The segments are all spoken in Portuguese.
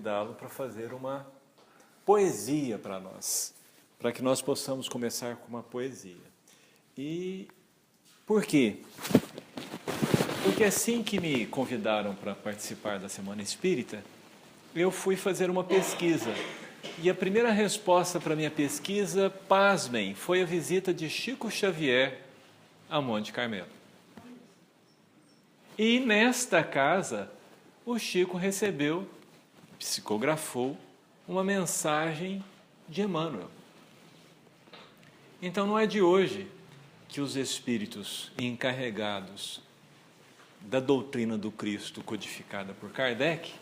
Convidá-lo para fazer uma poesia para nós, para que nós possamos começar com uma poesia. E por quê? Porque assim que me convidaram para participar da Semana Espírita, eu fui fazer uma pesquisa. E a primeira resposta para a minha pesquisa, pasmem, foi a visita de Chico Xavier a Monte Carmelo. E nesta casa, o Chico recebeu, psicografou, uma mensagem de Emmanuel. Então não é de hoje que os espíritos encarregados da doutrina do Cristo codificada por Kardec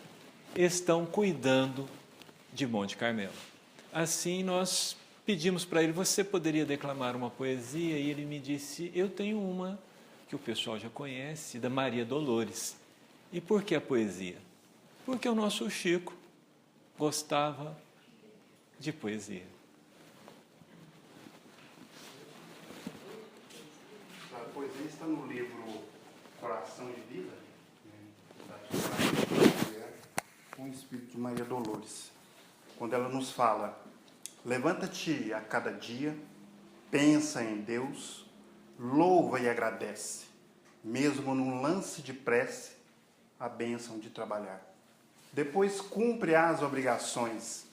estão cuidando de Monte Carmelo. Assim nós pedimos para ele, você poderia declamar uma poesia? E ele me disse, eu tenho uma que o pessoal já conhece, da Maria Dolores. E por que a poesia? Porque o nosso Chico gostava de poesia. A poesia está no livro Coração de Vida, com o Espírito de Maria Dolores, quando ela nos fala: levanta-te a cada dia, pensa em Deus, louva e agradece, mesmo num lance de prece, a bênção de trabalhar. Depois cumpre as obrigações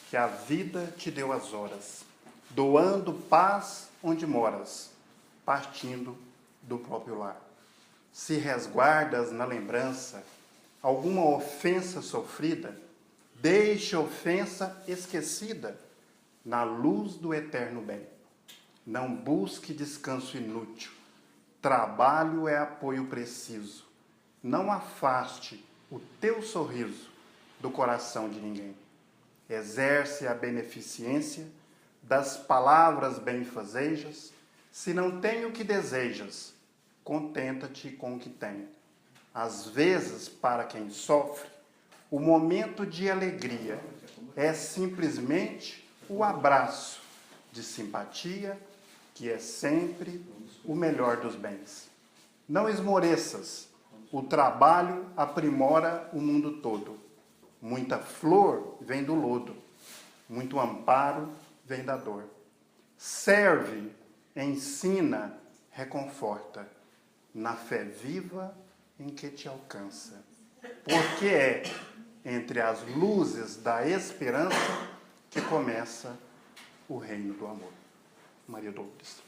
que a vida te deu as horas, doando paz onde moras, partindo do próprio lar. Se resguardas na lembrança alguma ofensa sofrida, deixe a ofensa esquecida na luz do eterno bem. Não busque descanso inútil, trabalho é apoio preciso. Não afaste o teu sorriso do coração de ninguém. Exerce a beneficência das palavras benfazejas. Se não tem o que desejas, contenta-te com o que tem. Às vezes, para quem sofre, o momento de alegria é simplesmente o abraço de simpatia, que é sempre o melhor dos bens. Não esmoreças, o trabalho aprimora o mundo todo. Muita flor vem do lodo, muito amparo vem da dor. Serve, ensina, reconforta, na fé viva em que te alcança. Porque é entre as luzes da esperança que começa o reino do amor. Maria Dolores.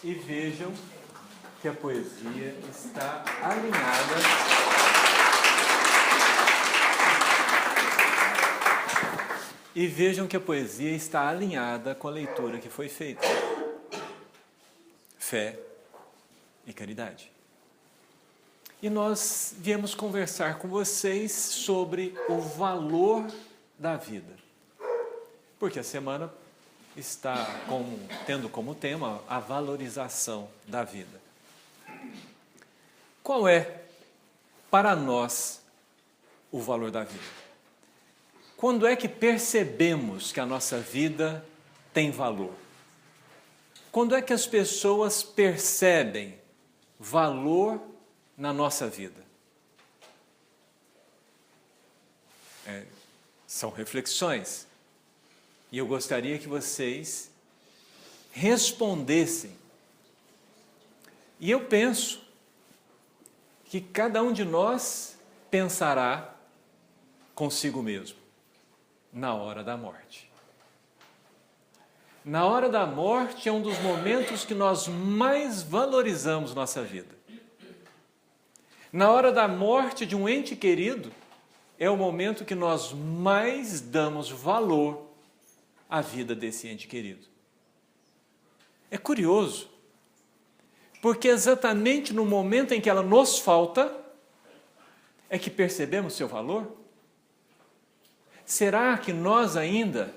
E vejam que a poesia está alinhada com a leitura que foi feita. Fé e caridade. E nós viemos conversar com vocês sobre o valor da vida. Porque a semana está tendo como tema a valorização da vida. Qual é, para nós, o valor da vida? Quando é que percebemos que a nossa vida tem valor? Quando é que as pessoas percebem valor na nossa vida? São reflexões. E eu gostaria que vocês respondessem. E eu penso que cada um de nós pensará consigo mesmo, na hora da morte. Na hora da morte é um dos momentos que nós mais valorizamos nossa vida. Na hora da morte de um ente querido, é o momento que nós mais damos valor à vida desse ente querido. É curioso, porque exatamente no momento em que ela nos falta, é que percebemos seu valor? Será que nós ainda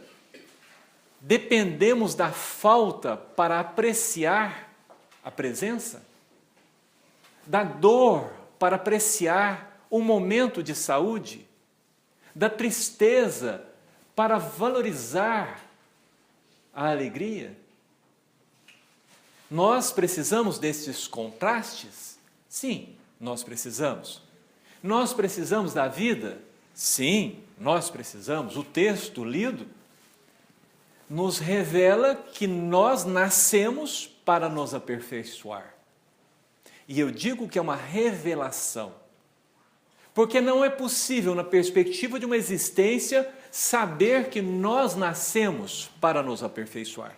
dependemos da falta para apreciar a presença? Da dor para apreciar um momento de saúde? Da tristeza para valorizar a alegria? Nós precisamos desses contrastes? Sim, nós precisamos. Nós precisamos da vida? Sim, nós precisamos. O texto lido nos revela que nós nascemos para nos aperfeiçoar. E eu digo que é uma revelação, porque não é possível, na perspectiva de uma existência, saber que nós nascemos para nos aperfeiçoar.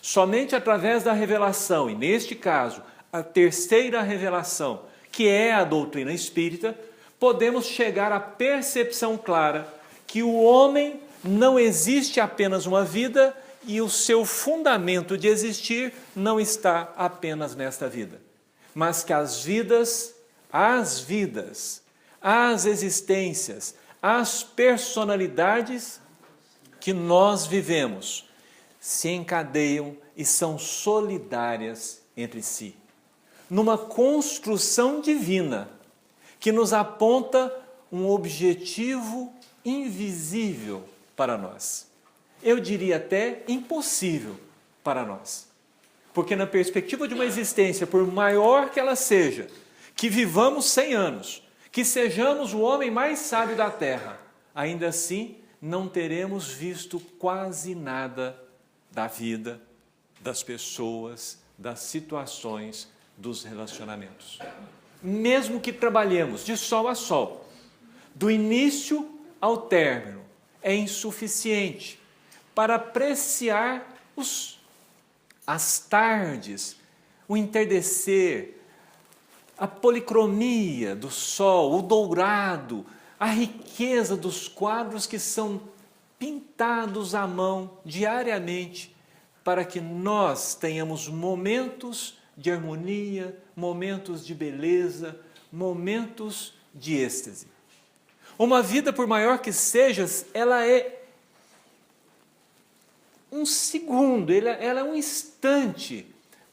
Somente através da revelação, e neste caso, a terceira revelação, que é a doutrina espírita, podemos chegar à percepção clara que o homem não existe apenas uma vida e o seu fundamento de existir não está apenas nesta vida, mas que as vidas, as existências, as personalidades que nós vivemos se encadeiam e são solidárias entre si, numa construção divina que nos aponta um objetivo invisível para nós. Eu diria até impossível para nós. Porque na perspectiva de uma existência, por maior que ela seja, que vivamos 100 anos, que sejamos o homem mais sábio da Terra, ainda assim não teremos visto quase nada da vida, das pessoas, das situações, dos relacionamentos. Mesmo que trabalhemos de sol a sol, do início ao término, é insuficiente para apreciar as tardes, o entardecer, a policromia do sol, o dourado, a riqueza dos quadros que são pintados à mão diariamente para que nós tenhamos momentos de harmonia, momentos de beleza, momentos de êxtase. Uma vida, por maior que seja, ela é um segundo, ela é um instante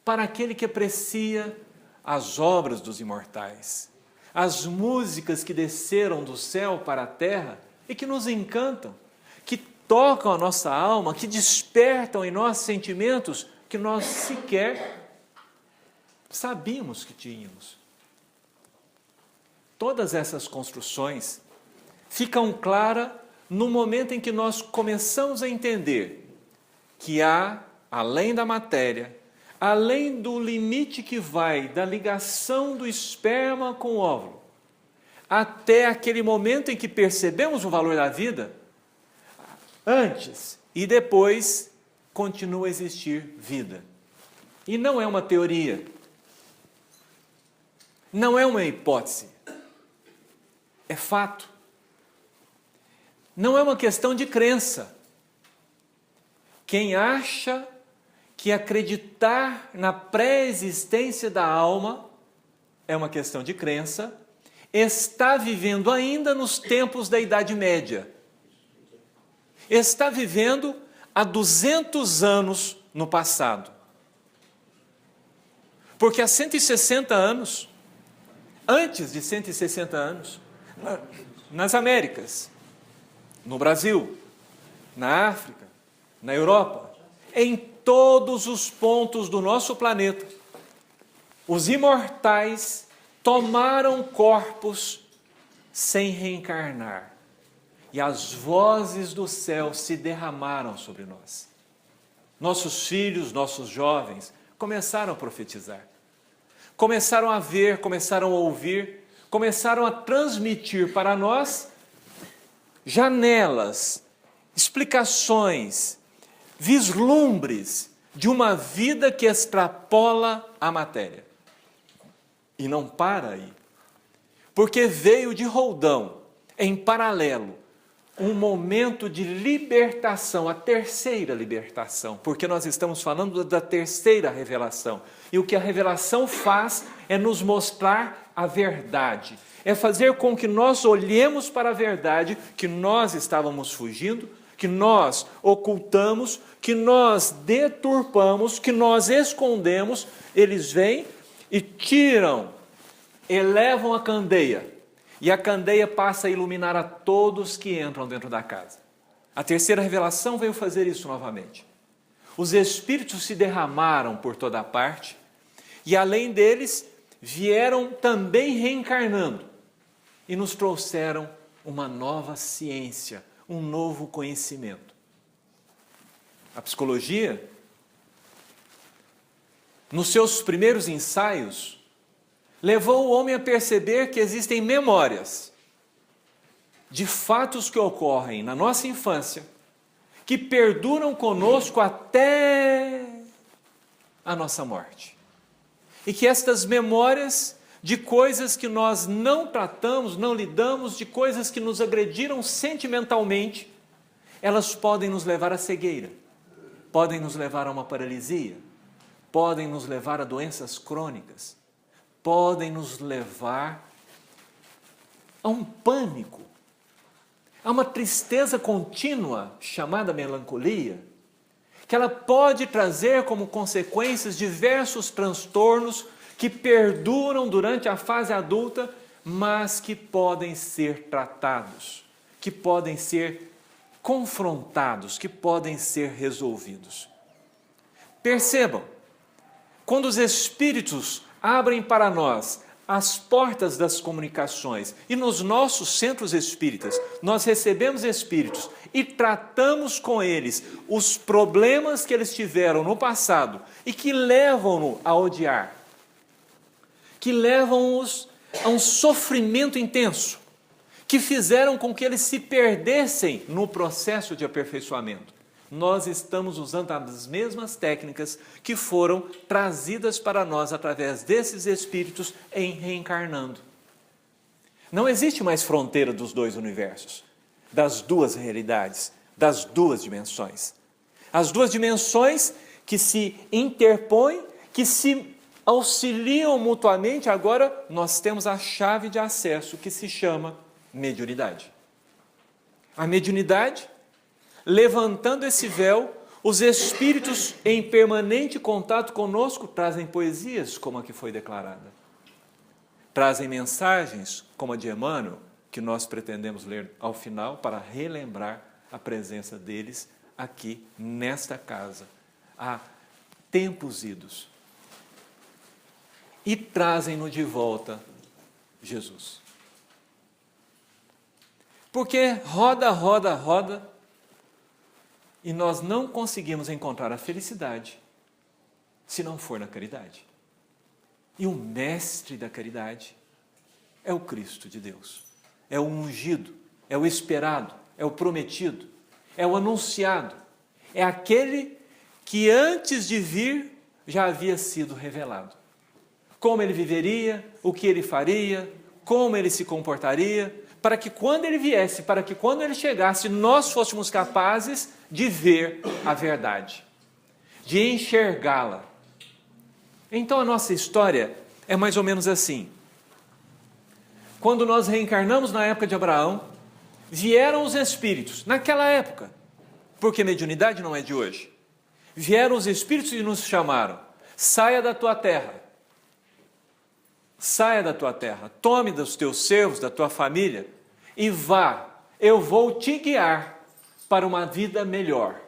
para aquele que aprecia as obras dos imortais, as músicas que desceram do céu para a terra e que nos encantam, que tocam a nossa alma, que despertam em nós sentimentos que nós sequer sabíamos que tínhamos. Todas essas construções ficam claras no momento em que nós começamos a entender que há, além da matéria, além do limite que vai da ligação do esperma com o óvulo, até aquele momento em que percebemos o valor da vida, antes e depois continua a existir vida. E não é uma teoria, não é uma hipótese, é fato. Não é uma questão de crença. Quem acha que acreditar na pré-existência da alma é uma questão de crença, está vivendo ainda nos tempos da Idade Média. Está vivendo há 200 anos no passado. Porque há 160 anos, antes de 160 anos, nas Américas, no Brasil, na África, na Europa, em todos os pontos do nosso planeta, os imortais tomaram corpos sem reencarnar. E as vozes do céu se derramaram sobre nós. Nossos filhos, nossos jovens, começaram a profetizar. Começaram a ver, começaram a ouvir, começaram a transmitir para nós janelas, explicações, vislumbres de uma vida que extrapola a matéria. E não para aí. Porque veio de roldão, em paralelo, um momento de libertação, a terceira libertação, porque nós estamos falando da terceira revelação. E o que a revelação faz é nos mostrar a verdade, é fazer com que nós olhemos para a verdade que nós estávamos fugindo, que nós ocultamos, que nós deturpamos, que nós escondemos. Eles vêm e tiram, elevam a candeia, e a candeia passa a iluminar a todos que entram dentro da casa. A terceira revelação veio fazer isso novamente. Os espíritos se derramaram por toda a parte, e além deles, vieram também reencarnando. e nos trouxeram uma nova ciência, um novo conhecimento. A psicologia, nos seus primeiros ensaios, levou o homem a perceber que existem memórias de fatos que ocorrem na nossa infância, que perduram conosco até a nossa morte. E que estas memórias de coisas que nós não tratamos, não lidamos, de coisas que nos agrediram sentimentalmente, elas podem nos levar à cegueira, podem nos levar a uma paralisia, podem nos levar a doenças crônicas, podem nos levar a um pânico, a uma tristeza contínua chamada melancolia, que ela pode trazer como consequências diversos transtornos que perduram durante a fase adulta, mas que podem ser tratados, que podem ser confrontados, que podem ser resolvidos. Percebam, quando os Espíritos abrem para nós as portas das comunicações e nos nossos centros espíritas, nós recebemos espíritos e tratamos com eles os problemas que eles tiveram no passado e que levam-no a odiar, que levam-os a um sofrimento intenso, que fizeram com que eles se perdessem no processo de aperfeiçoamento. Nós estamos usando as mesmas técnicas que foram trazidas para nós através desses espíritos em reencarnando. Não existe mais fronteira dos dois universos, das duas realidades, das duas dimensões. As duas dimensões que se interpõem, que se auxiliam mutuamente, agora nós temos a chave de acesso que se chama mediunidade. A mediunidade, levantando esse véu, os espíritos em permanente contato conosco trazem poesias como a que foi declarada. Trazem mensagens como a de Emmanuel, que nós pretendemos ler ao final para relembrar a presença deles aqui nesta casa, há tempos idos. E trazem-no de volta Jesus. Porque roda, roda, roda, e nós não conseguimos encontrar a felicidade se não for na caridade. E o mestre da caridade é o Cristo de Deus. É o ungido, é o esperado, é o prometido, é o anunciado. É aquele que antes de vir já havia sido revelado. Como ele viveria, o que ele faria, como ele se comportaria, para que quando ele viesse, para que quando ele chegasse, nós fôssemos capazes de ver a verdade, de enxergá-la. Então a nossa história é mais ou menos assim. Quando nós reencarnamos na época de Abraão, vieram os espíritos, naquela época, porque mediunidade não é de hoje. Vieram os espíritos e nos chamaram: saia da tua terra. Saia da tua terra, tome dos teus servos, da tua família e vá, eu vou te guiar para uma vida melhor.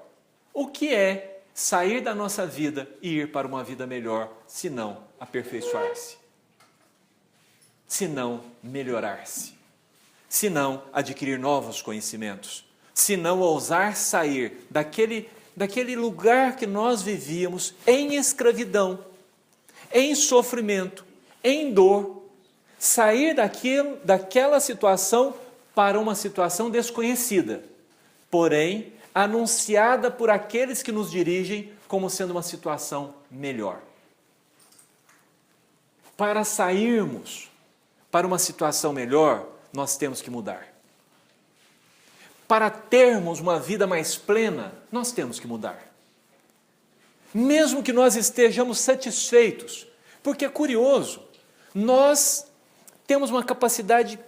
O que é sair da nossa vida e ir para uma vida melhor, se não aperfeiçoar-se, se não melhorar-se, se não adquirir novos conhecimentos, se não ousar sair daquele lugar que nós vivíamos em escravidão, em sofrimento, em dor, sair daquela situação para uma situação desconhecida, porém anunciada por aqueles que nos dirigem como sendo uma situação melhor. Para sairmos para uma situação melhor, nós temos que mudar. Para termos uma vida mais plena, nós temos que mudar. Mesmo que nós estejamos satisfeitos, porque é curioso, nós temos uma capacidade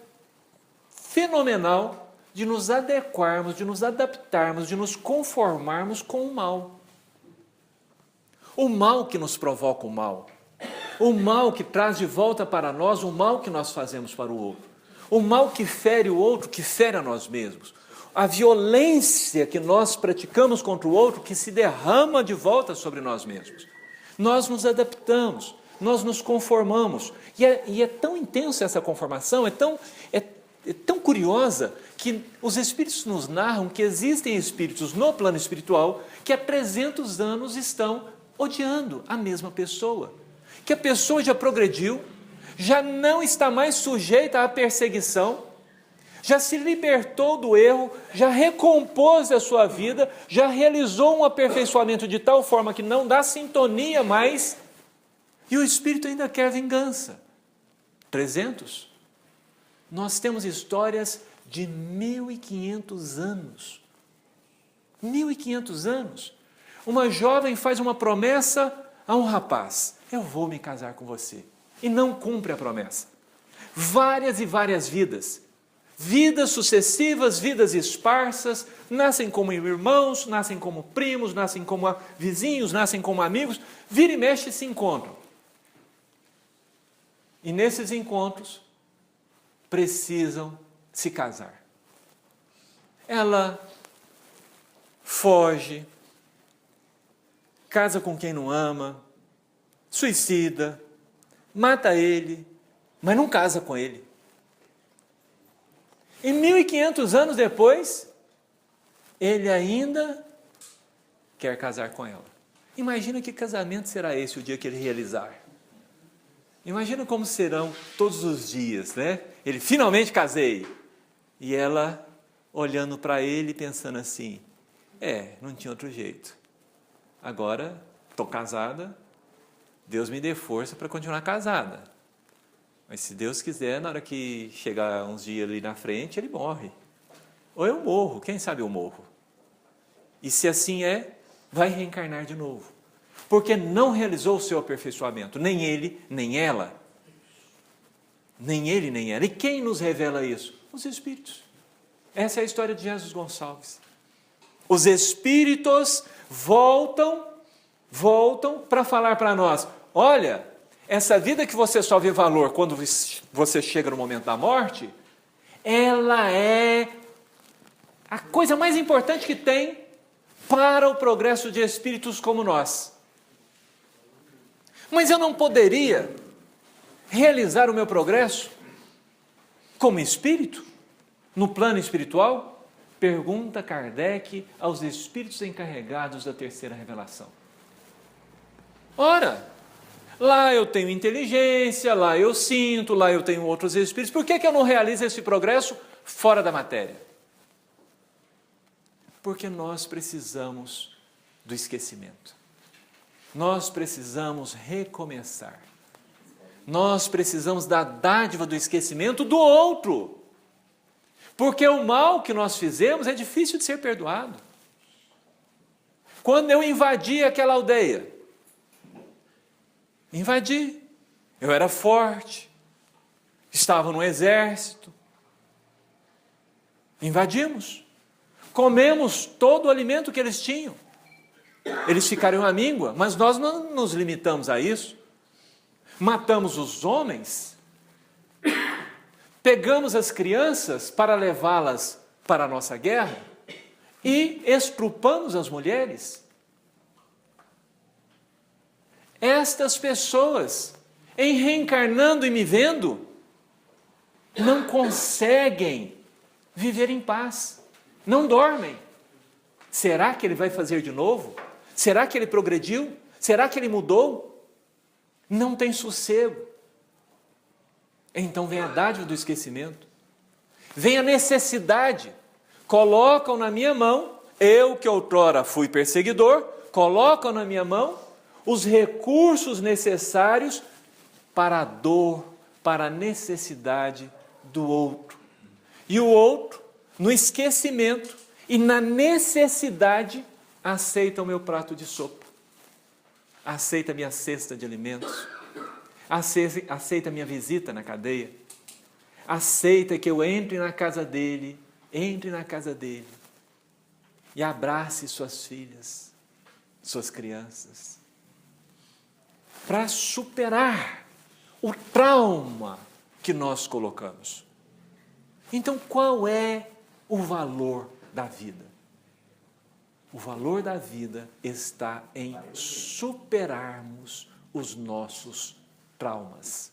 fenomenal de nos adequarmos, de nos adaptarmos, de nos conformarmos com o mal. O mal que nos provoca o mal que traz de volta para nós o mal que nós fazemos para o outro, o mal que fere o outro, que fere a nós mesmos, a violência que nós praticamos contra o outro, que se derrama de volta sobre nós mesmos. Nós nos adaptamos, nós nos conformamos, e é tão intensa essa conformação, tão curiosa que os Espíritos nos narram que existem espíritos no plano espiritual que há 300 anos estão odiando a mesma pessoa. Que a pessoa já progrediu, já não está mais sujeita à perseguição, já se libertou do erro, já recompôs a sua vida, já realizou um aperfeiçoamento de tal forma que não dá sintonia mais, e o Espírito ainda quer vingança. 300? Nós temos histórias de 1.500 anos. 1.500 anos. Uma jovem faz uma promessa a um rapaz: eu vou me casar com você. E não cumpre a promessa. Várias e várias vidas. Vidas sucessivas, vidas esparsas, nascem como irmãos, nascem como primos, nascem como vizinhos, nascem como amigos, vira e mexe se encontram. E nesses encontros, precisam se casar. Ela foge, casa com quem não ama, suicida, mata ele, mas não casa com ele. E 1.500 anos depois, ele ainda quer casar com ela. Imagina que casamento será esse o dia que ele realizar. Imagina como serão todos os dias, né? Ele finalmente casei. E ela olhando para ele pensando assim: não tinha outro jeito. Agora estou casada, Deus me dê força para continuar casada. Mas se Deus quiser, na hora que chegar uns dias ali na frente, ele morre. Ou eu morro, quem sabe eu morro. E se assim vai reencarnar de novo. Porque não realizou o seu aperfeiçoamento, nem ele, nem ela. Nem ele, nem ela. E quem nos revela isso? Os Espíritos. Essa é a história de Jesus Gonçalves. Os Espíritos voltam para falar para nós: olha, essa vida que você só vê valor quando você chega no momento da morte, ela é a coisa mais importante que tem para o progresso de espíritos como nós. Mas eu não poderia realizar o meu progresso como espírito, no plano espiritual? Pergunta Kardec aos espíritos encarregados da terceira revelação. Ora, lá eu tenho inteligência, lá eu sinto, lá eu tenho outros espíritos. Por que eu não realizo esse progresso fora da matéria? Porque nós precisamos do esquecimento. Nós precisamos recomeçar. Nós precisamos da dádiva do esquecimento do outro. Porque o mal que nós fizemos é difícil de ser perdoado. Quando eu invadi aquela aldeia, eu era forte, estava no exército, invadimos, comemos todo o alimento que eles tinham. Eles ficaram à míngua, mas nós não nos limitamos a isso. Matamos os homens, pegamos as crianças para levá-las para a nossa guerra e estrupamos as mulheres. Estas pessoas, em reencarnando e me vendo, não conseguem viver em paz, não dormem. Será que ele vai fazer de novo? Será que ele progrediu? Será que ele mudou? Não tem sossego. Então vem a dádiva do esquecimento, vem a necessidade, colocam na minha mão, eu que outrora fui perseguidor, colocam na minha mão os recursos necessários para a dor, para a necessidade do outro. E o outro, no esquecimento e na necessidade, aceita o meu prato de sopa, aceita a minha cesta de alimentos, aceita a minha visita na cadeia, aceita que eu entre na casa dele e abrace suas filhas, suas crianças, para superar o trauma que nós colocamos. Então, qual é o valor da vida? O valor da vida está em superarmos os nossos traumas.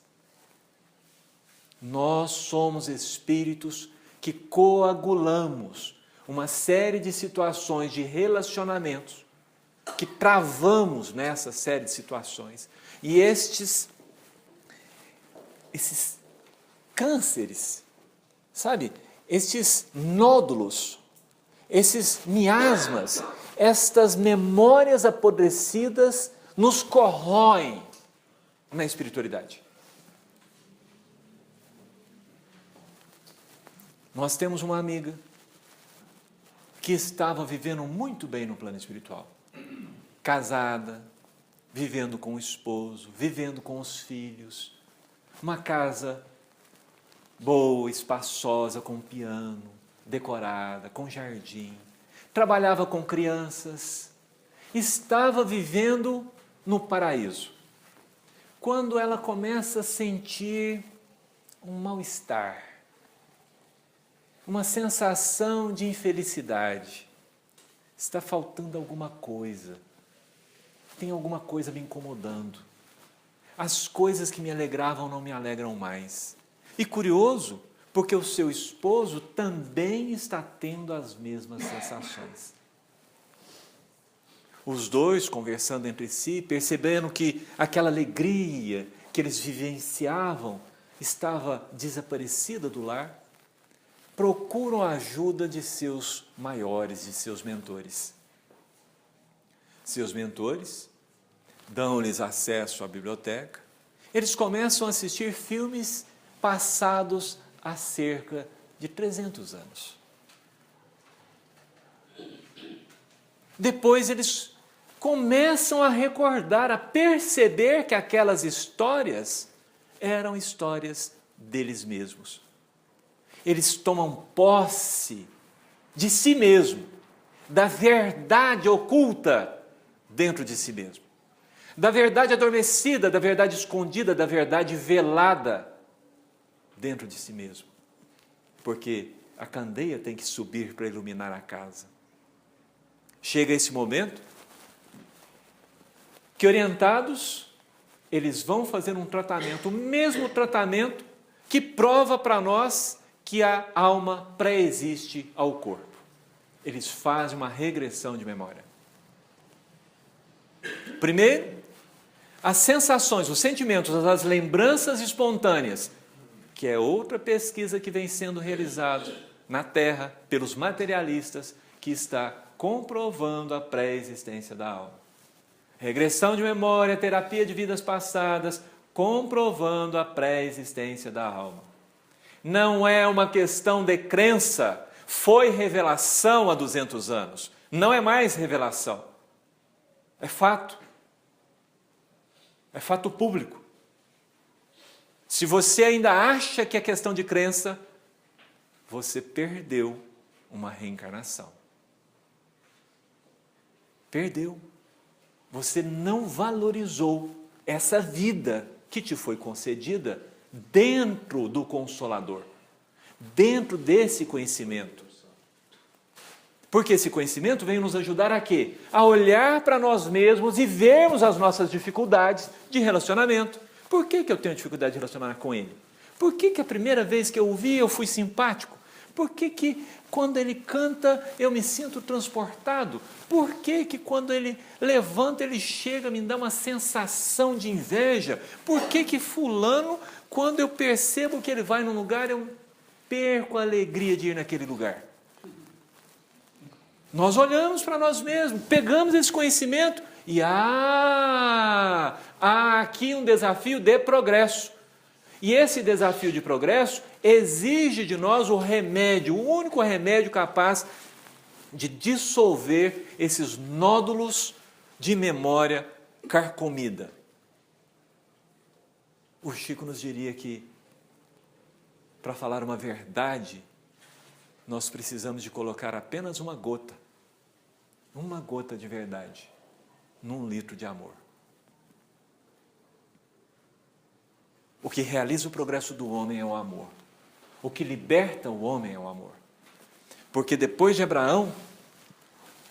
Nós somos espíritos que coagulamos uma série de situações de relacionamentos, que travamos nessa série de situações. E esses cânceres, sabe? Estes nódulos, esses miasmas, estas memórias apodrecidas nos corroem na espiritualidade. Nós temos uma amiga que estava vivendo muito bem no plano espiritual. Casada, vivendo com o esposo, vivendo com os filhos. Uma casa boa, espaçosa, com piano, decorada, com jardim. Trabalhava com crianças. Estava vivendo no paraíso. Quando ela começa a sentir um mal-estar, uma sensação de infelicidade, está faltando alguma coisa, tem alguma coisa me incomodando, as coisas que me alegravam não me alegram mais. E curioso, porque o seu esposo também está tendo as mesmas sensações. Os dois conversando entre si, percebendo que aquela alegria que eles vivenciavam estava desaparecida do lar, procuram a ajuda de seus maiores, de seus mentores. Seus mentores dão-lhes acesso à biblioteca. Eles começam a assistir filmes passados há cerca de 300 anos. Depois eles começam a recordar, a perceber que aquelas histórias eram histórias deles mesmos. Eles tomam posse de si mesmo, da verdade oculta dentro de si mesmo, da verdade adormecida, da verdade escondida, da verdade velada dentro de si mesmo. Porque a candeia tem que subir para iluminar a casa. Chega esse momento que, orientados, eles vão fazer um tratamento, o mesmo tratamento que prova para nós que a alma pré-existe ao corpo. Eles fazem uma regressão de memória. Primeiro, as sensações, os sentimentos, as lembranças espontâneas, que é outra pesquisa que vem sendo realizada na Terra pelos materialistas, que está comprovando a pré-existência da alma. Regressão de memória, terapia de vidas passadas, comprovando a pré-existência da alma. Não é uma questão de crença, foi revelação há 200 anos, não é mais revelação, é fato público. Se você ainda acha que é questão de crença, você perdeu uma reencarnação. Perdeu. Você não valorizou essa vida que te foi concedida dentro do Consolador, dentro desse conhecimento. Porque esse conhecimento vem nos ajudar a quê? A olhar para nós mesmos e vermos as nossas dificuldades de relacionamento. Por que eu tenho dificuldade de relacionar com ele? Por que a primeira vez que eu o vi eu fui simpático? Por que quando ele canta eu me sinto transportado? Por que quando ele levanta, ele chega, me dá uma sensação de inveja? Por que fulano, quando eu percebo que ele vai num lugar, eu perco a alegria de ir naquele lugar? Nós olhamos para nós mesmos, pegamos esse conhecimento e há aqui um desafio de progresso. E esse desafio de progresso exige de nós o remédio, o único remédio capaz de dissolver esses nódulos de memória carcomida. O Chico nos diria que, para falar uma verdade, nós precisamos de colocar apenas uma gota de verdade, num litro de amor. O que realiza o progresso do homem é o amor. O que liberta o homem é o amor. Porque depois de Abraão,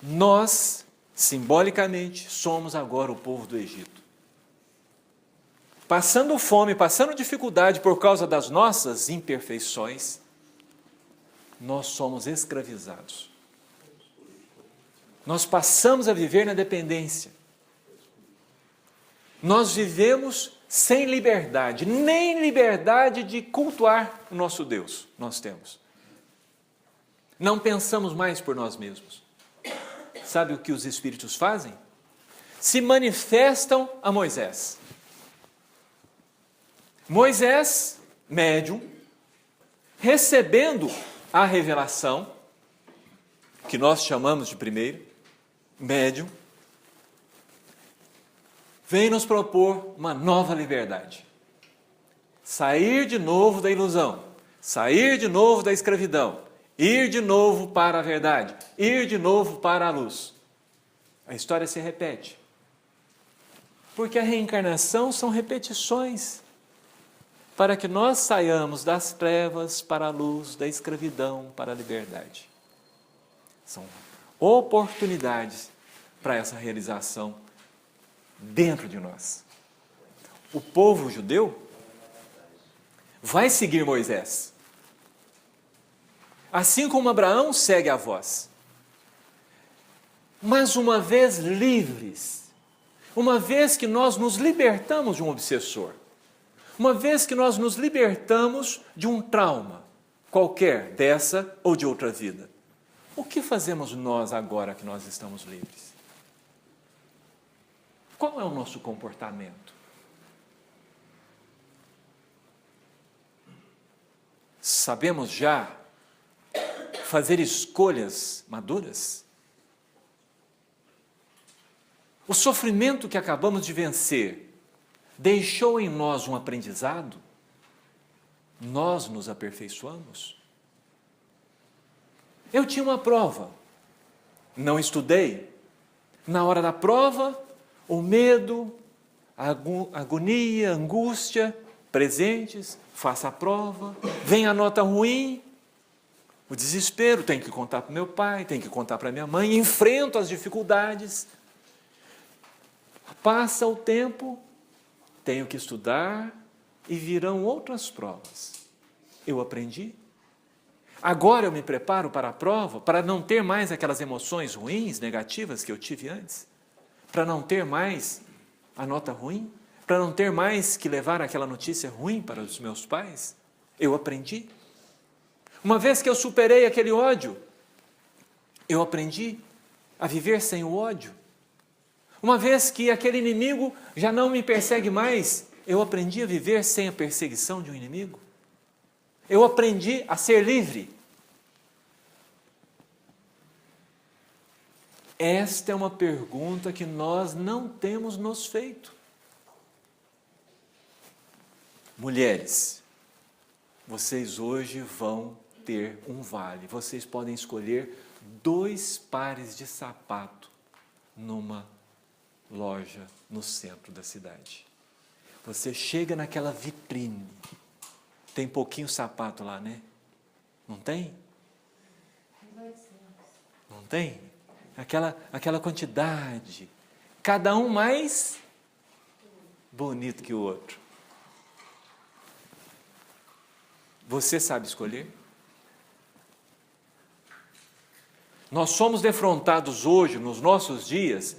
nós, simbolicamente, somos agora o povo do Egito. passando fome, passando dificuldade por causa das nossas imperfeições, nós somos escravizados. Nós passamos a viver na dependência. Nós vivemos sem liberdade, nem liberdade de cultuar o nosso Deus nós temos. Não pensamos mais por nós mesmos. Sabe o que os Espíritos fazem? Se manifestam a Moisés. Moisés, médium, recebendo a revelação, que nós chamamos de primeiro, médium, vem nos propor uma nova liberdade. Sair de novo da ilusão, sair de novo da escravidão, ir de novo para a verdade, ir de novo para a luz. A história se repete. Porque a reencarnação são repetições, para que nós saiamos das trevas para a luz, da escravidão para a liberdade. São oportunidades para essa realização dentro de nós. O povo judeu vai seguir Moisés, assim como Abraão segue a voz. Mas uma vez livres, uma vez que nós nos libertamos de um obsessor, uma vez que nós nos libertamos de um trauma, qualquer, dessa ou de outra vida, o que fazemos nós agora que nós estamos livres? Qual é o nosso comportamento? Sabemos já fazer escolhas maduras? O sofrimento que acabamos de vencer deixou em nós um aprendizado? Nós nos aperfeiçoamos? Eu tinha uma prova, não estudei. Na hora da prova, o medo, a agonia, a angústia, presentes, faça a prova, vem a nota ruim, o desespero, tenho que contar para o meu pai, tenho que contar para a minha mãe, enfrento as dificuldades. Passa o tempo, tenho que estudar e virão outras provas. Eu aprendi. Agora eu me preparo para a prova, para não ter mais aquelas emoções ruins, negativas que eu tive antes, para não ter mais a nota ruim, para não ter mais que levar aquela notícia ruim para os meus pais. Eu aprendi. Uma vez que eu superei aquele ódio, eu aprendi a viver sem o ódio. Uma vez que aquele inimigo já não me persegue mais, eu aprendi a viver sem a perseguição de um inimigo. Eu aprendi a ser livre. Esta é uma pergunta que nós não temos nos feito. Mulheres, vocês hoje vão ter um vale. Vocês podem escolher 2 pares de sapato numa loja no centro da cidade. Você chega naquela vitrine, tem pouquinho sapato lá, né? Não tem? Não tem? Aquela quantidade, cada um mais bonito que o outro. Você sabe escolher? Nós somos defrontados hoje, nos nossos dias,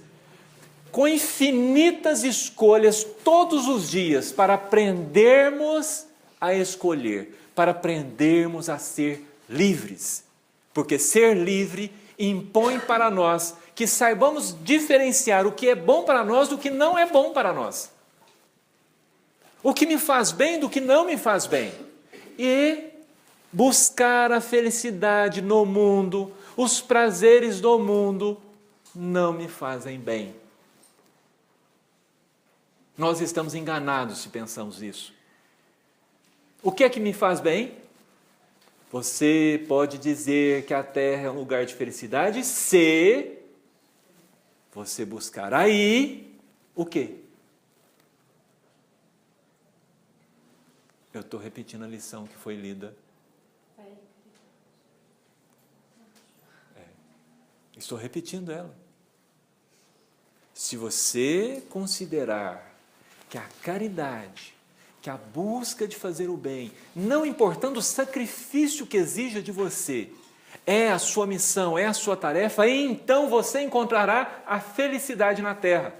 com infinitas escolhas todos os dias para aprendermos a escolher, para aprendermos a ser livres. Porque ser livre impõe para nós que saibamos diferenciar o que é bom para nós do que não é bom para nós. O que me faz bem do que não me faz bem. E buscar a felicidade no mundo, os prazeres do mundo, não me fazem bem. Nós estamos enganados se pensamos isso. O que é que me faz bem? Você pode dizer que a Terra é um lugar de felicidade se você buscar aí o quê? Eu estou repetindo a lição que foi lida. Estou repetindo ela. Se você considerar que a caridade, que a busca de fazer o bem, não importando o sacrifício que exija de você, é a sua missão, é a sua tarefa, e então você encontrará a felicidade na terra.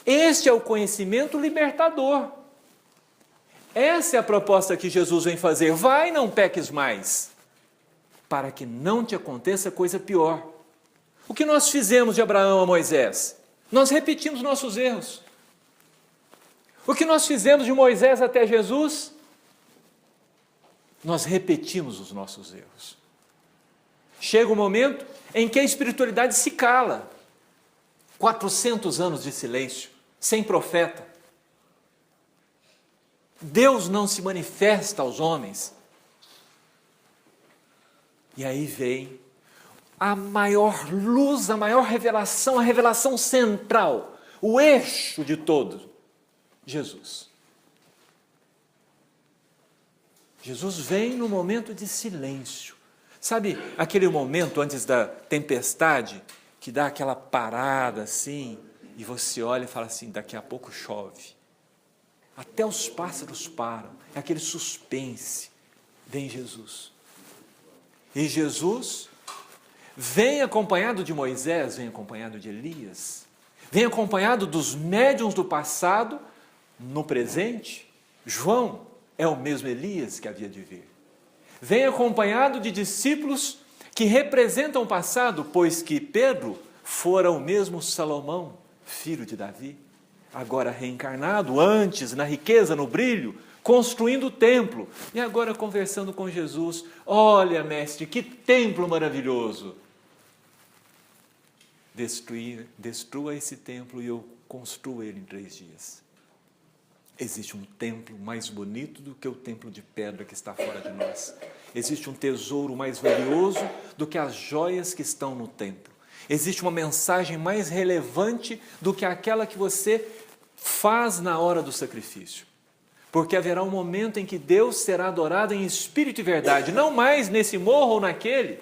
Este é o conhecimento libertador. Essa é a proposta que Jesus vem fazer. Vai, não peques mais, para que não te aconteça coisa pior. O que nós fizemos de Abraão a Moisés? Nós repetimos nossos erros. O que nós fizemos de Moisés até Jesus? Nós repetimos os nossos erros. Chega um momento em que a espiritualidade se cala. 400 anos de silêncio, sem profeta. Deus não se manifesta aos homens. E aí vem a maior luz, a maior revelação, a revelação central, o eixo de todo, Jesus. Jesus vem no momento de silêncio. Sabe aquele momento antes da tempestade, que dá aquela parada assim, e você olha e fala assim, daqui a pouco chove. Até os pássaros param, é aquele suspense. Vem Jesus. E Jesus vem acompanhado de Moisés, vem acompanhado de Elias, vem acompanhado dos médiuns do passado, no presente. João é o mesmo Elias que havia de vir. Vem acompanhado de discípulos que representam o passado, pois que Pedro fora o mesmo Salomão, filho de Davi, agora reencarnado, antes na riqueza, no brilho, construindo o templo, e agora conversando com Jesus. Olha, mestre, que templo maravilhoso! Destrua esse templo e eu construo ele em 3 dias. Existe um templo mais bonito do que o templo de pedra que está fora de nós. Existe um tesouro mais valioso do que as joias que estão no templo. Existe uma mensagem mais relevante do que aquela que você faz na hora do sacrifício. Porque haverá um momento em que Deus será adorado em espírito e verdade, não mais nesse morro ou naquele,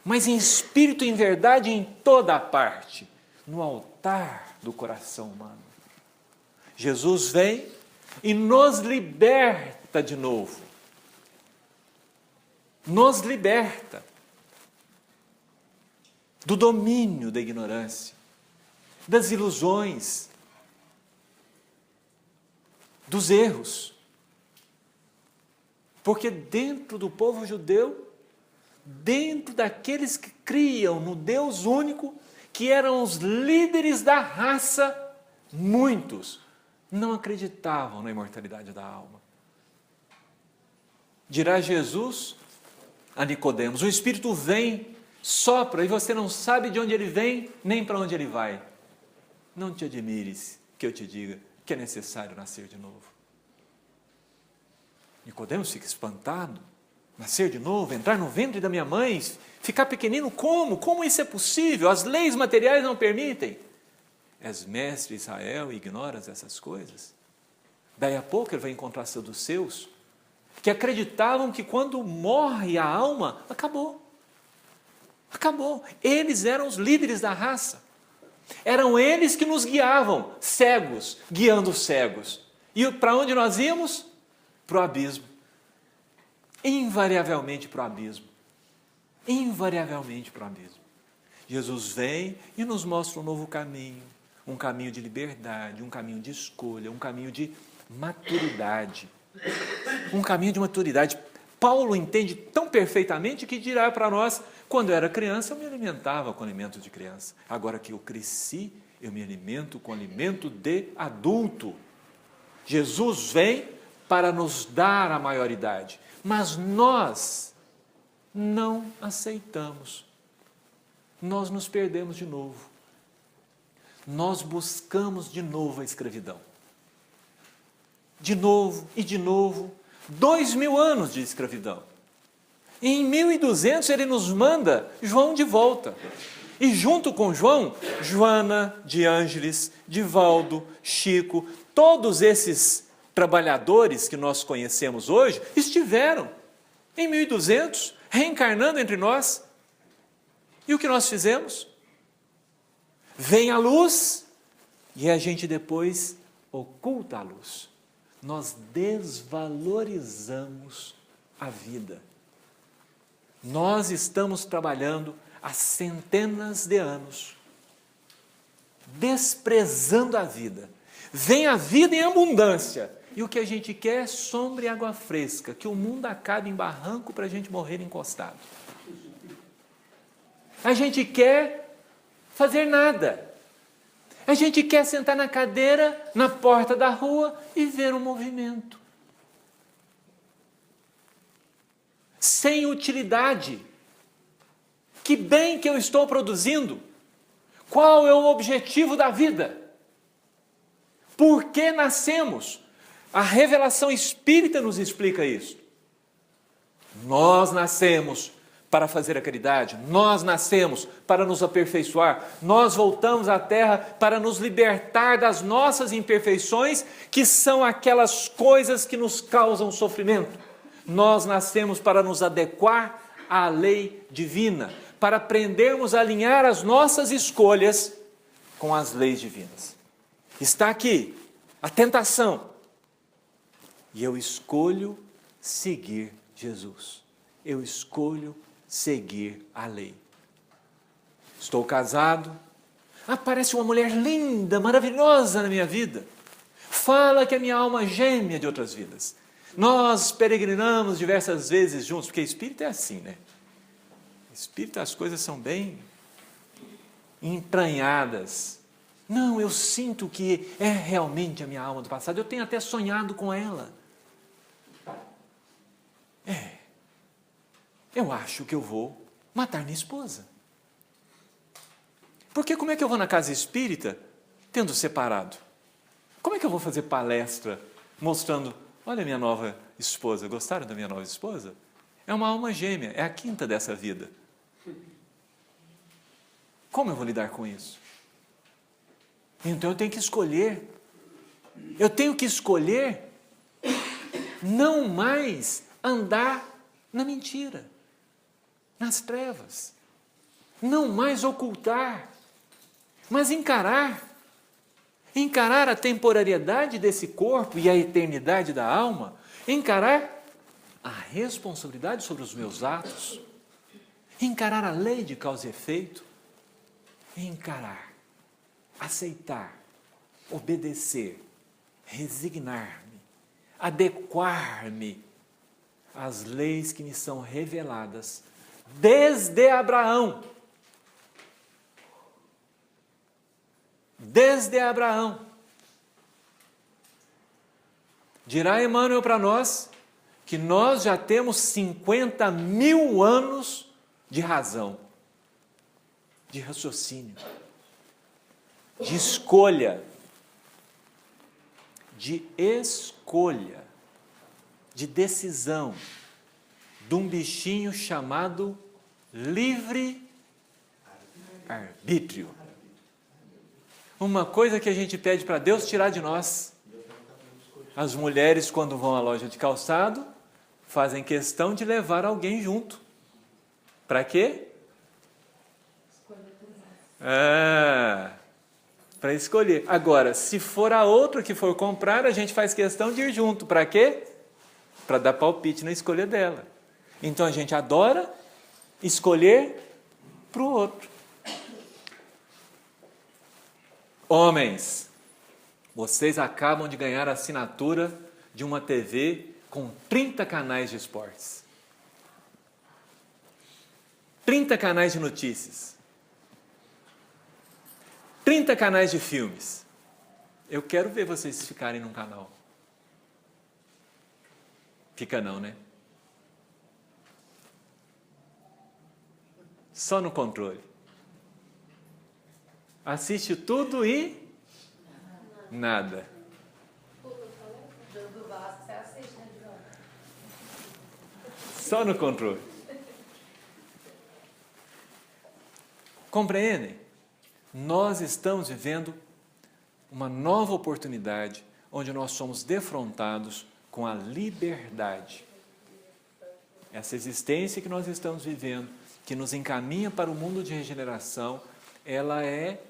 mas em espírito e em verdade em toda a parte, no altar do coração humano. Jesus vem e nos liberta de novo. Nos liberta do domínio da ignorância, das ilusões, dos erros. Porque dentro do povo judeu, dentro daqueles que criam no Deus único, que eram os líderes da raça, muitos não acreditavam na imortalidade da alma. Dirá Jesus a Nicodemos: o Espírito vem, sopra, e você não sabe de onde ele vem, nem para onde ele vai. Não te admires que eu te diga que é necessário nascer de novo. Nicodemos fica espantado. Nascer de novo, entrar no ventre da minha mãe, ficar pequenino, como? Como isso é possível? As leis materiais não permitem. És mestre de Israel e ignoras essas coisas? Daí a pouco ele vai encontrar seus, que acreditavam que quando morre a alma, acabou. Acabou. Eles eram os líderes da raça. Eram eles que nos guiavam, cegos, guiando os cegos. E para onde nós íamos? Para o abismo. Invariavelmente para o abismo. Invariavelmente para o abismo. Jesus vem e nos mostra um novo caminho. Um caminho de liberdade, um caminho de escolha, um caminho de maturidade. Um caminho de maturidade. Paulo entende tão perfeitamente que dirá para nós: quando eu era criança, eu me alimentava com alimento de criança. Agora que eu cresci, eu me alimento com alimento de adulto. Jesus vem para nos dar a maioridade, mas nós não aceitamos. Nós nos perdemos de novo. Nós buscamos de novo a escravidão. De novo e de novo. 2000 anos de escravidão. E em 1200 ele nos manda João de volta. E junto com João, Joana de Ângeles, Divaldo, Chico, todos esses trabalhadores que nós conhecemos hoje, estiveram em 1200, reencarnando entre nós. E o que nós fizemos? Vem a luz, e a gente depois oculta a luz. Nós desvalorizamos a vida. Nós estamos trabalhando há centenas de anos, desprezando a vida. Vem a vida em abundância, e o que a gente quer é sombra e água fresca, que o mundo acabe em barranco para a gente morrer encostado. A gente quer fazer nada. A gente quer sentar na cadeira, na porta da rua e ver um movimento. Sem utilidade. Que bem que eu estou produzindo? Qual é o objetivo da vida? Por que nascemos? A revelação espírita nos explica isso. Nós nascemos para fazer a caridade, nós nascemos para nos aperfeiçoar, nós voltamos à Terra para nos libertar das nossas imperfeições, que são aquelas coisas que nos causam sofrimento. Nós nascemos para nos adequar à lei divina, para aprendermos a alinhar as nossas escolhas com as leis divinas. Está aqui a tentação, e eu escolho seguir Jesus. Eu escolho seguir a lei. Estou casado, aparece uma mulher linda, maravilhosa na minha vida. Fala que é minha alma gêmea de outras vidas. Nós peregrinamos diversas vezes juntos, porque espírito é assim, né? Espírito, as coisas são bem entranhadas. Não, eu sinto que é realmente a minha alma do passado. Eu tenho até sonhado com ela. Eu acho que eu vou matar minha esposa. Porque como é que eu vou na casa espírita tendo separado? Como é que eu vou fazer palestra mostrando, olha a minha nova esposa, gostaram da minha nova esposa? É uma alma gêmea, é a quinta dessa vida. Como eu vou lidar com isso? Então eu tenho que escolher. Eu tenho que escolher não mais andar na mentira, nas trevas. Não mais ocultar, mas encarar. Encarar a temporariedade desse corpo e a eternidade da alma. Encarar a responsabilidade sobre os meus atos. Encarar a lei de causa e efeito. Encarar, aceitar, obedecer, resignar-me, adequar-me às leis que me são reveladas desde Abraão. Desde Abraão. Dirá Emmanuel para nós que nós já temos 50.000 anos de razão, de raciocínio, de escolha, de decisão, de um bichinho chamado livre-arbítrio. Uma coisa que a gente pede para Deus tirar de nós. As mulheres, quando vão à loja de calçado, fazem questão de levar alguém junto. Para quê? Para escolher. Agora, se for a outra que for comprar, a gente faz questão de ir junto. Para quê? Para dar palpite na escolha dela. Então a gente adora escolher para o outro. Homens, vocês acabam de ganhar a assinatura de uma TV com 30 canais de esportes. 30 canais de notícias. 30 canais de filmes. Eu quero ver vocês ficarem num canal. Fica não, né? Só no controle. Assiste tudo e nada. Só no controle. Compreendem? Nós estamos vivendo uma nova oportunidade onde nós somos defrontados com a liberdade. Essa existência que nós estamos vivendo, que nos encaminha para o mundo de regeneração, ela é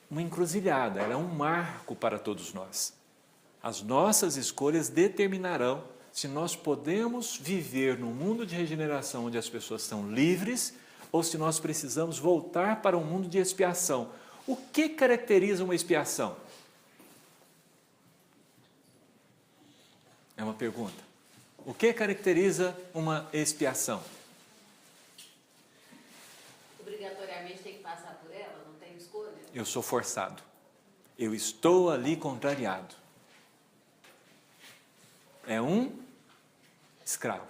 uma encruzilhada, ela é um marco para todos nós. As nossas escolhas determinarão se nós podemos viver num mundo de regeneração onde as pessoas são livres ou se nós precisamos voltar para um mundo de expiação. O que caracteriza uma expiação? É uma pergunta. O que caracteriza uma expiação? Obrigatoriamente tem que passar por ela? Não tem escolha? Eu sou forçado. Eu estou ali contrariado. É um escravo.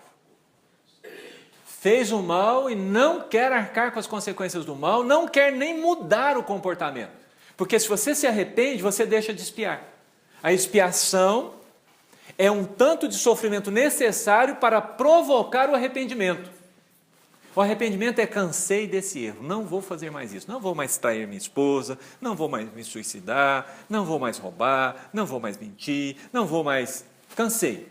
Fez o mal e não quer arcar com as consequências do mal, não quer nem mudar o comportamento. Porque se você se arrepende, você deixa de expiar. A expiação é um tanto de sofrimento necessário para provocar o arrependimento. O arrependimento é: cansei desse erro, não vou fazer mais isso, não vou mais trair minha esposa, não vou mais me suicidar, não vou mais roubar, não vou mais mentir, não vou mais... Cansei.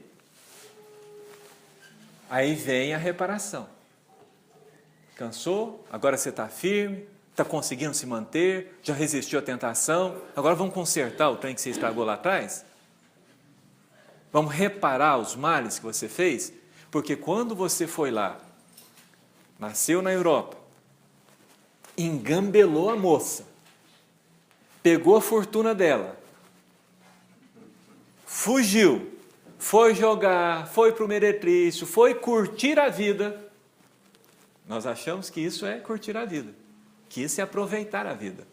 Aí vem a reparação. Cansou? Agora você está firme, está conseguindo se manter, já resistiu à tentação, agora vamos consertar o trem que você estragou lá atrás? Vamos reparar os males que você fez? Porque quando você foi lá, nasceu na Europa, engambelou a moça, pegou a fortuna dela, fugiu, foi jogar, foi para o meretrício, foi curtir a vida. Nós achamos que isso é curtir a vida, que isso é aproveitar a vida.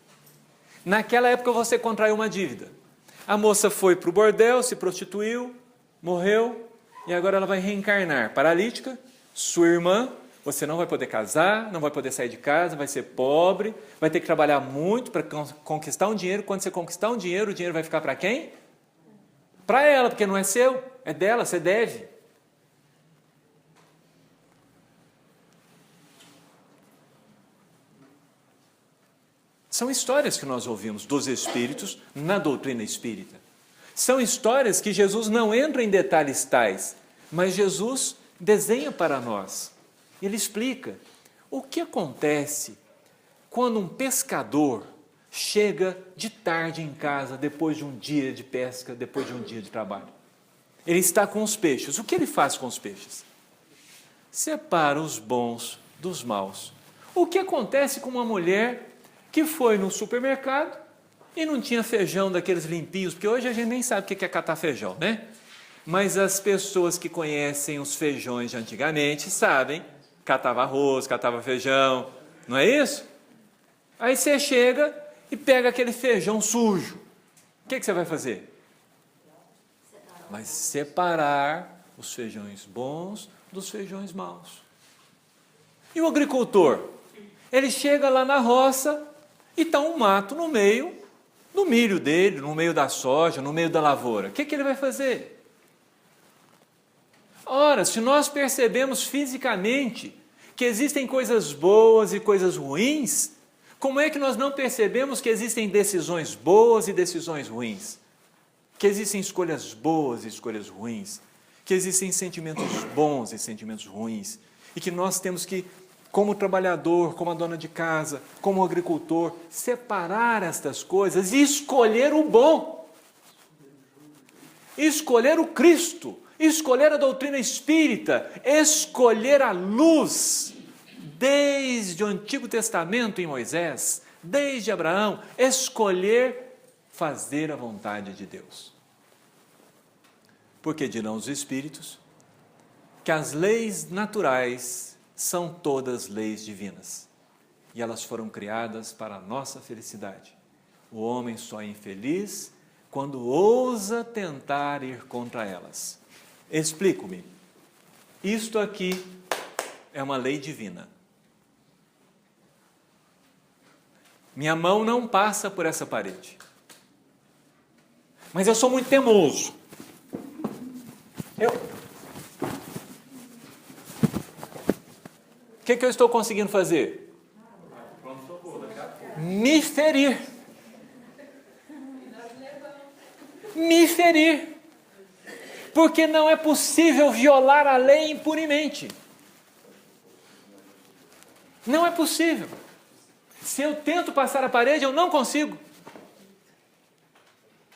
Naquela época você contraiu uma dívida. A moça foi para o bordel, se prostituiu, morreu, e agora ela vai reencarnar paralítica. Sua irmã, você não vai poder casar, não vai poder sair de casa, vai ser pobre, vai ter que trabalhar muito para conquistar um dinheiro. Quando você conquistar um dinheiro, o dinheiro vai ficar para quem? Para ela, porque não é seu, é dela, você deve. São histórias que nós ouvimos dos espíritos na doutrina espírita. São histórias que Jesus não entra em detalhes tais, mas Jesus desenha para nós. Ele explica o que acontece quando um pescador chega de tarde em casa, depois de um dia de pesca, depois de um dia de trabalho. Ele está com os peixes. O que ele faz com os peixes? Separa os bons dos maus. O que acontece com uma mulher que foi no supermercado e não tinha feijão daqueles limpinhos, porque hoje a gente nem sabe o que é catar feijão, né? Mas as pessoas que conhecem os feijões de antigamente sabem, catava arroz, catava feijão, não é isso? Aí você chega e pega aquele feijão sujo. O que você vai fazer? Vai separar os feijões bons dos feijões maus. E o agricultor? Ele chega lá na roça e está um mato no meio do milho dele, no meio da soja, no meio da lavoura. O que ele vai fazer? Ora, se nós percebemos fisicamente que existem coisas boas e coisas ruins, como é que nós não percebemos que existem decisões boas e decisões ruins? Que existem escolhas boas e escolhas ruins? Que existem sentimentos bons e sentimentos ruins? E que nós temos que, como trabalhador, como a dona de casa, como agricultor, separar estas coisas e escolher o bom. Escolher o Cristo, escolher a doutrina espírita, escolher a luz. Desde o Antigo Testamento em Moisés, desde Abraão, escolher fazer a vontade de Deus. Porque dirão os espíritos que as leis naturais são todas leis divinas e elas foram criadas para a nossa felicidade. O homem só é infeliz quando ousa tentar ir contra elas. Explico-me. Isto aqui é uma lei divina. Minha mão não passa por essa parede. Mas eu sou muito teimoso. O que eu estou conseguindo fazer? Me ferir. Me ferir. Porque não é possível violar a lei impunemente. Não é possível. Se eu tento passar a parede, eu não consigo.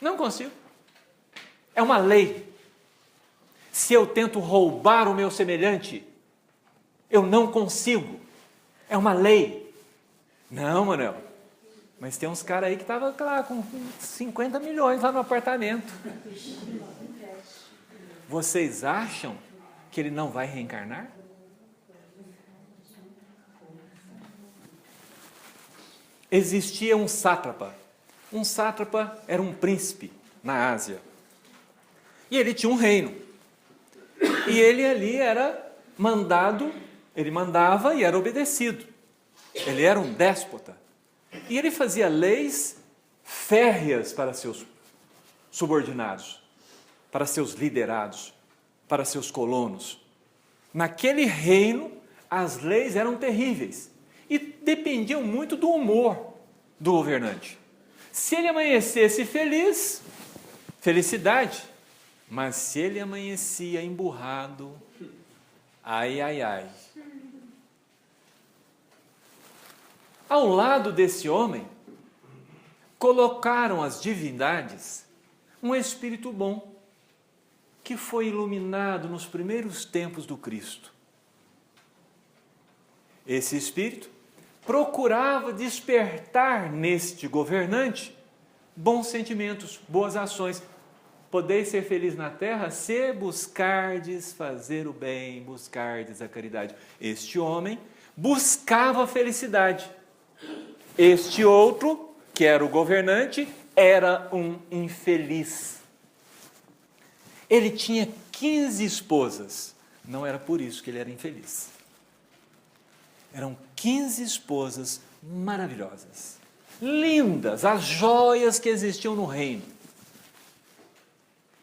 Não consigo. É uma lei. Se eu tento roubar o meu semelhante, eu não consigo. É uma lei. Não, Manuel. Mas tem uns caras aí que estavam lá com 50 milhões lá no apartamento. Vocês acham que ele não vai reencarnar? Existia um sátrapa. Um sátrapa era um príncipe na Ásia. E ele tinha um reino. E ele ali era mandado, ele mandava e era obedecido. Ele era um déspota. E ele fazia leis férreas para seus subordinados, para seus liderados, para seus colonos. Naquele reino, as leis eram terríveis e dependiam muito do humor do governante. Se ele amanhecesse feliz, felicidade. Mas se ele amanhecia emburrado, ai, ai, ai. Ao lado desse homem, colocaram as divindades um espírito bom, que foi iluminado nos primeiros tempos do Cristo. Esse espírito procurava despertar neste governante bons sentimentos, boas ações. Podeis ser feliz na terra se buscardes fazer o bem, buscardes a caridade. Este homem buscava a felicidade. Este outro, que era o governante, era um infeliz. Ele tinha 15 esposas. Não era por isso que ele era infeliz. Eram 15 esposas maravilhosas, lindas, as joias que existiam no reino.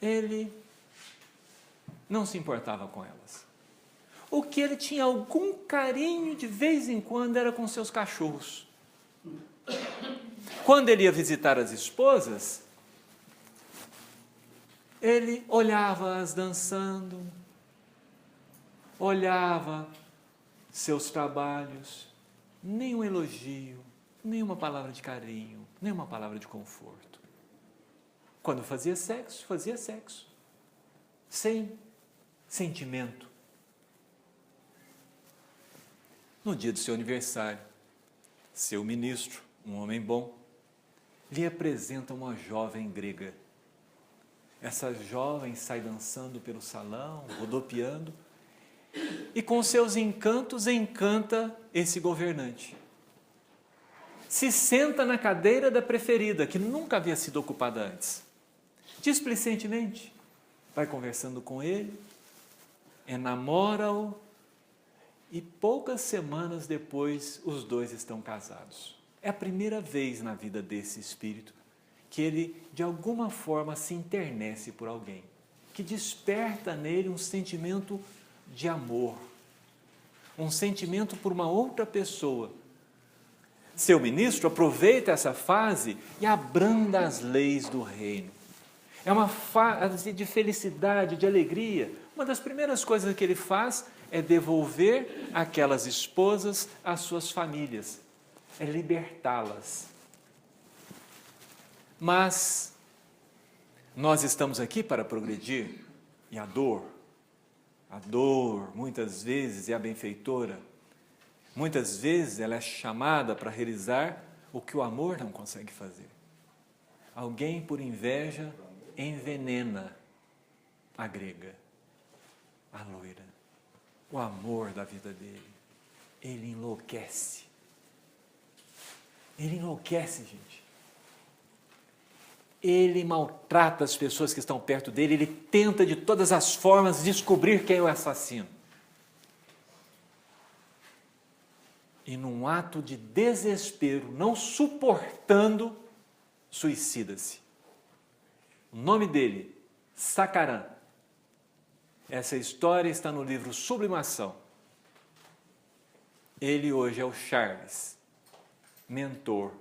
Ele não se importava com elas. O que ele tinha algum carinho de vez em quando era com seus cachorros. Quando ele ia visitar as esposas, ele olhava-as dançando, olhava seus trabalhos, nenhum elogio, nenhuma palavra de carinho, nenhuma palavra de conforto. Quando fazia sexo, sem sentimento. No dia do seu aniversário, seu ministro, um homem bom, lhe apresenta uma jovem grega. Essa jovem sai dançando pelo salão, rodopiando, e com seus encantos encanta esse governante. Se senta na cadeira da preferida, que nunca havia sido ocupada antes. Displicentemente, vai conversando com ele, enamora-o, e poucas semanas depois os dois estão casados. É a primeira vez na vida desse espírito que ele, de alguma forma, se internece por alguém, que desperta nele um sentimento de amor, um sentimento por uma outra pessoa. Seu ministro aproveita essa fase e abranda as leis do reino. É uma fase de felicidade, de alegria. Uma das primeiras coisas que ele faz é devolver aquelas esposas às suas famílias, é libertá-las. Mas nós estamos aqui para progredir, e a dor muitas vezes é a benfeitora, muitas vezes ela é chamada para realizar o que o amor não consegue fazer. Alguém por inveja envenena a grega, a loira, o amor da vida dele. Ele enlouquece. Ele enlouquece, gente. Ele maltrata as pessoas que estão perto dele, ele tenta de todas as formas descobrir quem é o assassino. E num ato de desespero, não suportando, suicida-se. O nome dele, Sacaran. Essa história está no livro Sublimação. Ele hoje é o Charles, mentor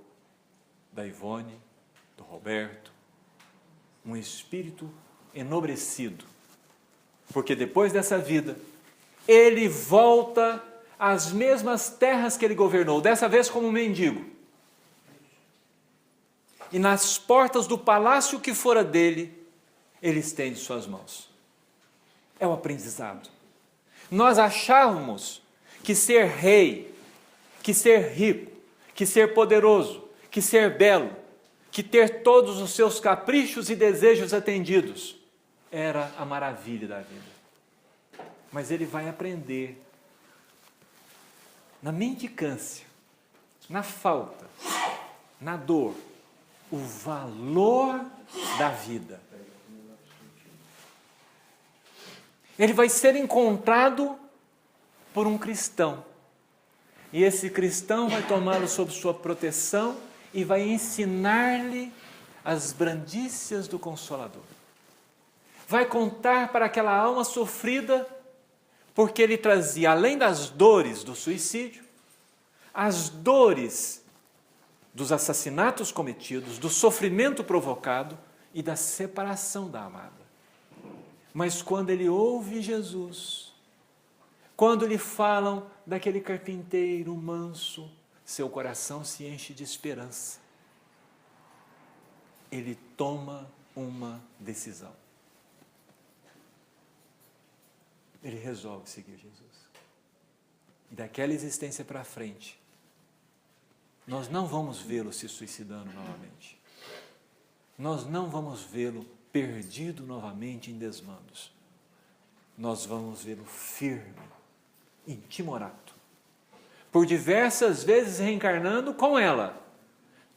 da Ivone, do Roberto, um espírito enobrecido, porque depois dessa vida, ele volta às mesmas terras que ele governou, dessa vez como um mendigo. e nas portas do palácio que fora dele, ele estende suas mãos. É o aprendizado. Nós achávamos que ser rei, que ser rico, que ser poderoso, que ser belo, que ter todos os seus caprichos e desejos atendidos era a maravilha da vida. Mas ele vai aprender na mendicância, na falta, na dor, o valor da vida. Ele vai ser encontrado por um cristão. E esse cristão vai tomá-lo sob sua proteção e vai ensinar-lhe as brandícias do Consolador. Vai contar para aquela alma sofrida, porque ele trazia, além das dores do suicídio, as dores dos assassinatos cometidos, do sofrimento provocado e da separação da amada. Mas quando ele ouve Jesus, quando lhe falam daquele carpinteiro manso, seu coração se enche de esperança. Ele toma uma decisão. Ele resolve seguir Jesus. E daquela existência para frente, nós não vamos vê-lo se suicidando novamente. Nós não vamos vê-lo perdido novamente em desmandos. Nós vamos vê-lo firme, intimorato, por diversas vezes reencarnando com ela,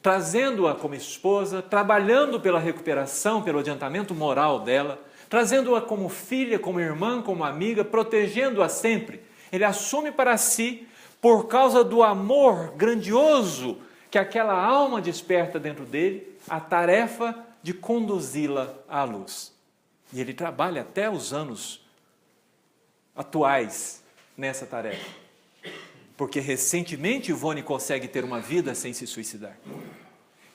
trazendo-a como esposa, trabalhando pela recuperação, pelo adiantamento moral dela, trazendo-a como filha, como irmã, como amiga, protegendo-a sempre. Ele assume para si, por causa do amor grandioso que aquela alma desperta dentro dele, a tarefa de conduzi-la à luz. E ele trabalha até os anos atuais nessa tarefa. Porque recentemente Ivone consegue ter uma vida sem se suicidar.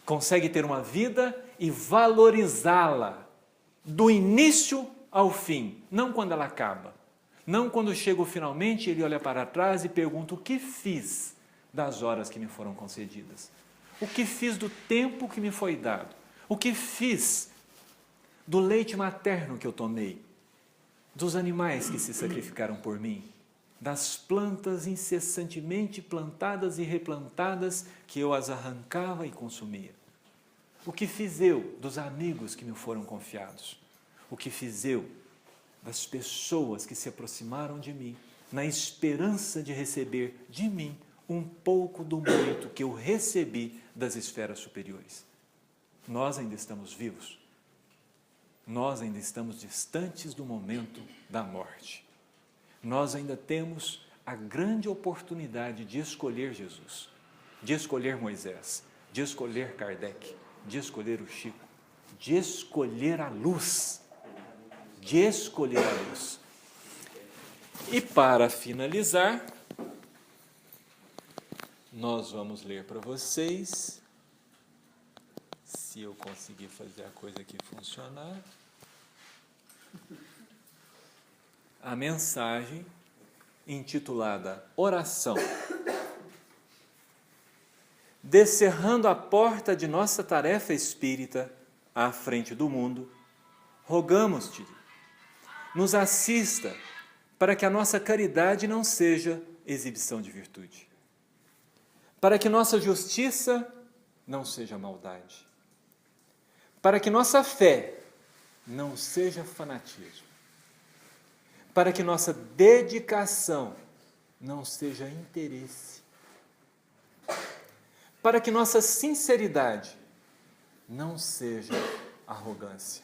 Consegue ter uma vida e valorizá-la do início ao fim, não quando ela acaba. Não quando chego finalmente, ele olha para trás e pergunta: o que fiz das horas que me foram concedidas? O que fiz do tempo que me foi dado? O que fiz do leite materno que eu tomei? Dos animais que se sacrificaram por mim? Das plantas incessantemente plantadas e replantadas que eu as arrancava e consumia? O que fiz eu dos amigos que me foram confiados? O que fiz eu das pessoas que se aproximaram de mim, na esperança de receber de mim um pouco do muito que eu recebi das esferas superiores? Nós ainda estamos vivos. Nós ainda estamos distantes do momento da morte. Nós ainda temos a grande oportunidade de escolher Jesus, de escolher Moisés, de escolher Kardec, de escolher o Chico, de escolher a luz, de escolher a luz. E para finalizar, nós vamos ler para vocês, se eu conseguir fazer a coisa aqui funcionar, a mensagem intitulada Oração. Descerrando a porta de nossa tarefa espírita à frente do mundo, rogamos-te, nos assista para que a nossa caridade não seja exibição de virtude, para que nossa justiça não seja maldade, para que nossa fé não seja fanatismo, para que nossa dedicação não seja interesse, para que nossa sinceridade não seja arrogância,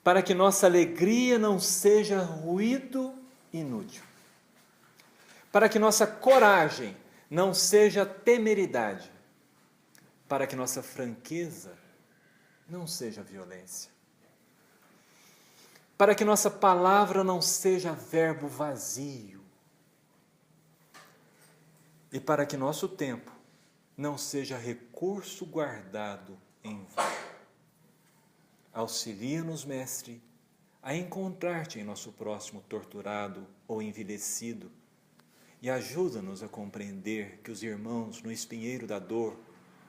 para que nossa alegria não seja ruído inútil, para que nossa coragem não seja temeridade, para que nossa franqueza não seja violência, para que nossa palavra não seja verbo vazio, e para que nosso tempo não seja recurso guardado em vão. Auxilia-nos, Mestre, a encontrar-te em nosso próximo torturado ou envelhecido, e ajuda-nos a compreender que os irmãos no espinheiro da dor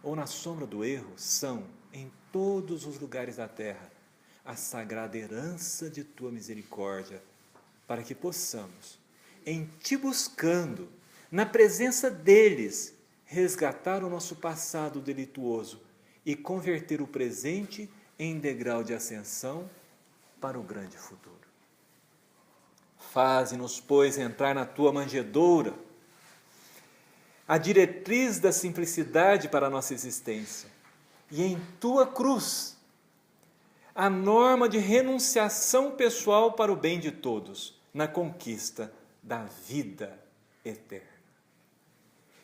ou na sombra do erro são, em todos os lugares da terra, a sagrada herança de tua misericórdia, para que possamos, em ti buscando, na presença deles, resgatar o nosso passado delituoso e converter o presente em degrau de ascensão para o grande futuro. Faze-nos, pois, entrar na tua manjedoura, a diretriz da simplicidade para a nossa existência, e em tua cruz, a norma de renunciação pessoal para o bem de todos, na conquista da vida eterna.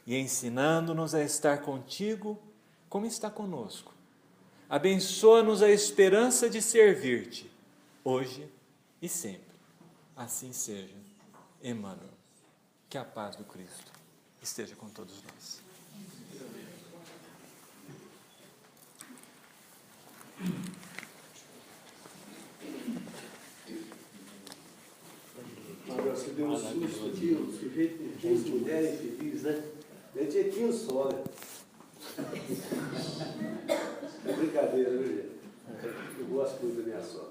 E ensinando-nos a estar contigo como está conosco, abençoa-nos a esperança de servir-te, hoje e sempre. Assim seja. Emmanuel. Que a paz do Cristo esteja com todos nós. Agora, você deu um susto aqui, o sujeito tinha mulher infeliz, né? Ele tinha 15 só, né? É brincadeira, viu, gente? Eu gosto muito da minha sogra.